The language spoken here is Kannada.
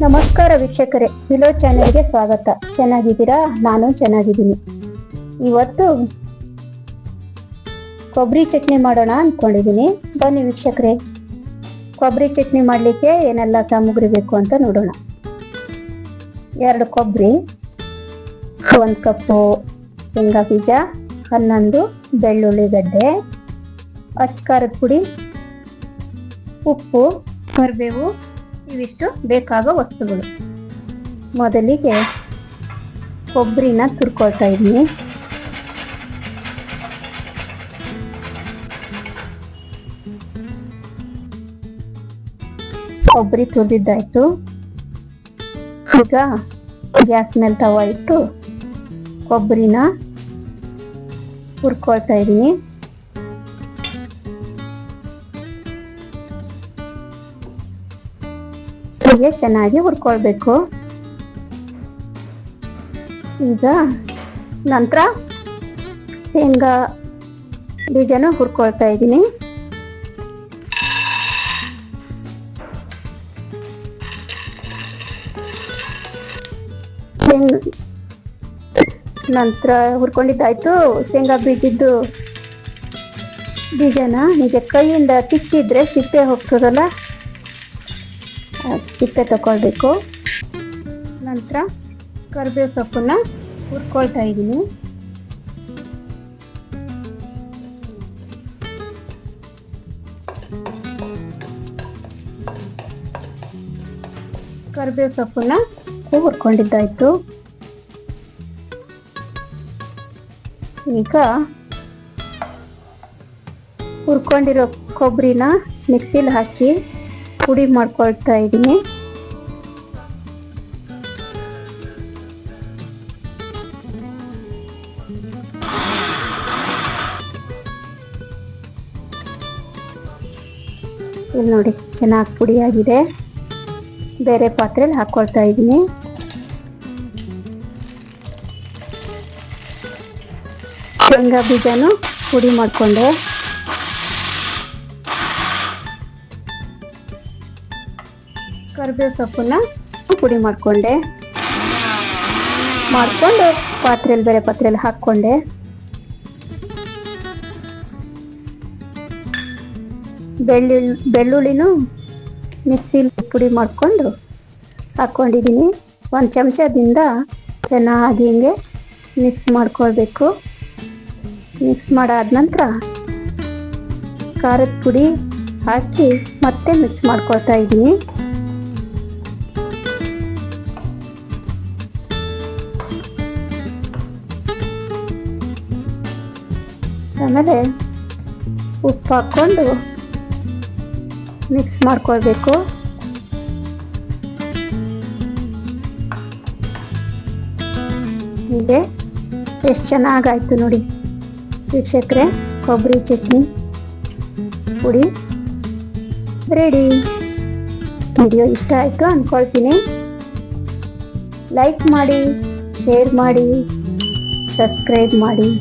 ನಮಸ್ಕಾರ ವೀಕ್ಷಕರೇ, ವಿಲೋ ಚಾನೆಲ್ಗೆ ಸ್ವಾಗತ. ಚೆನ್ನಾಗಿದ್ದೀರಾ? ನಾನು ಚೆನ್ನಾಗಿದ್ದೀನಿ. ಇವತ್ತು ಕೊಬ್ಬರಿ ಚಟ್ನಿ ಮಾಡೋಣ ಅಂದ್ಕೊಂಡಿದ್ದೀನಿ. ಬನ್ನಿ ವೀಕ್ಷಕರೇ, ಕೊಬ್ಬರಿ ಚಟ್ನಿ ಮಾಡಲಿಕ್ಕೆ ಏನೆಲ್ಲ ಸಾಮಗ್ರಿ ಬೇಕು ಅಂತ ನೋಡೋಣ. 2 ಕೊಬ್ಬರಿ, 1 ಕಪ್ಪು ಶೇಂಗಾ ಬೀಜ, 11 ಬೆಳ್ಳುಳ್ಳಿ ಗಡ್ಡೆ, ಅಚ್ಚ ಖಾರದ ಪುಡಿ, ಉಪ್ಪು, ಕರಿಬೇವು, ಇವಿಷ್ಟು ಬೇಕಾಗೋ ವಸ್ತುಗಳು. ಮೊದಲಿಗೆ ಕೊಬ್ಬರಿನ ತುರ್ಕೊಳ್ತಾ ಇದ್ದೀನಿ. ಕೊಬ್ಬರಿ ತುರಿದಿದ್ದಾಯ್ತು. ಈಗ ಗ್ಯಾಸ್ ಮೇಲೆ ತವ ಇಟ್ಟು ಕೊಬ್ಬರಿನ ಹುರ್ಕೊಳ್ತಾ ಇದ್ದೀನಿ. ಚೆನ್ನಾಗಿ ಹುರ್ಕೊಳ್ಬೇಕು. ಈಗ ನಂತರ ಶೇಂಗಾ ಬೀಜನ ಹುರ್ಕೊಳ್ತಾ ಇದ್ದೀನಿ. ನಂತರ ಹುರ್ಕೊಂಡಿದ್ದಾಯ್ತು. ಶೇಂಗಾ ಬೀಜನ ಹೀಗೆ ಕೈಯಿಂದ ತಿಕ್ಕಿದ್ರೆ ಸಿಪ್ಪೆ ಹೋಗ್ತದಲ್ಲ, ಸಿಪ್ಪೆ ತಗೊಳ್ಬೇಕು. ನಂತರ ಕರಿಬೇವು ಸೊಪ್ಪನ್ನ ಹುರ್ಕೊಳ್ತಾ ಇದ್ದೀನಿ. ಕರಿಬೇವು ಸೊಪ್ಪನ್ನ ಹುರ್ಕೊಂಡಿದ್ದಾಯ್ತು. ಈಗ ಹುರ್ಕೊಂಡಿರೋ ಕೊಬ್ಬರಿನ ಮಿಕ್ಸಿಲಿ ಹಾಕಿ ಪುಡಿ ಮಾಡ್ಕೊಳ್ತಾ ಇದ್ದೀನಿ. ಇಲ್ಲಿ ನೋಡಿ, ಚೆನ್ನಾಗಿ ಪುಡಿಯಾಗಿದೆ. ಬೇರೆ ಪಾತ್ರೆಯಲ್ಲಿ ಹಾಕೊಳ್ತಾ ಇದ್ದೀನಿ. ಶೇಂಗಾ ಬೀಜನು ಪುಡಿ ಮಾಡಿಕೊಂಡೆ. ಕರಿಬೇವು ಸೊಪ್ಪನ್ನ ಪುಡಿ ಮಾಡಿಕೊಂಡು ಬೇರೆ ಪಾತ್ರೆಯಲ್ಲಿ ಹಾಕ್ಕೊಂಡೆ. ಬೆಳ್ಳುಳ್ಳಿನೂ ಮಿಕ್ಸಿಲಿ ಪುಡಿ ಮಾಡಿಕೊಂಡು ಹಾಕ್ಕೊಂಡಿದ್ದೀನಿ. 1 ಚಮಚದಿಂದ ಚೆನ್ನಾಗಿ ಹಿಂಗೆ ಮಿಕ್ಸ್ ಮಾಡ್ಕೊಳ್ಬೇಕು. ಮಿಕ್ಸ್ ಮಾಡಾದ ನಂತರ ಖಾರದ ಪುಡಿ ಹಾಕಿ ಮತ್ತೆ ಮಿಕ್ಸ್ ಮಾಡ್ಕೊಳ್ತಾ ಇದ್ದೀನಿ. ಆಮೇಲೆ ಉಪ್ಪು ಹಾಕ್ಕೊಂಡು ಮಿಕ್ಸ್ ಮಾಡ್ಕೊಳ್ಬೇಕು. ಹೀಗೆ ಎಷ್ಟು ಚೆನ್ನಾಗಾಯ್ತು ನೋಡಿ ವೀಕ್ಷಕರೇ, ಕೊಬ್ಬರಿ ಚಟ್ನಿ ಪುಡಿ ರೆಡಿ. ವಿಡಿಯೋ ಇಷ್ಟ ಆಯಿತು ಅಂದ್ಕೊಳ್ತೀನಿ. ಲೈಕ್ ಮಾಡಿ, ಶೇರ್ ಮಾಡಿ, ಸಬ್ಸ್ಕ್ರೈಬ್ ಮಾಡಿ.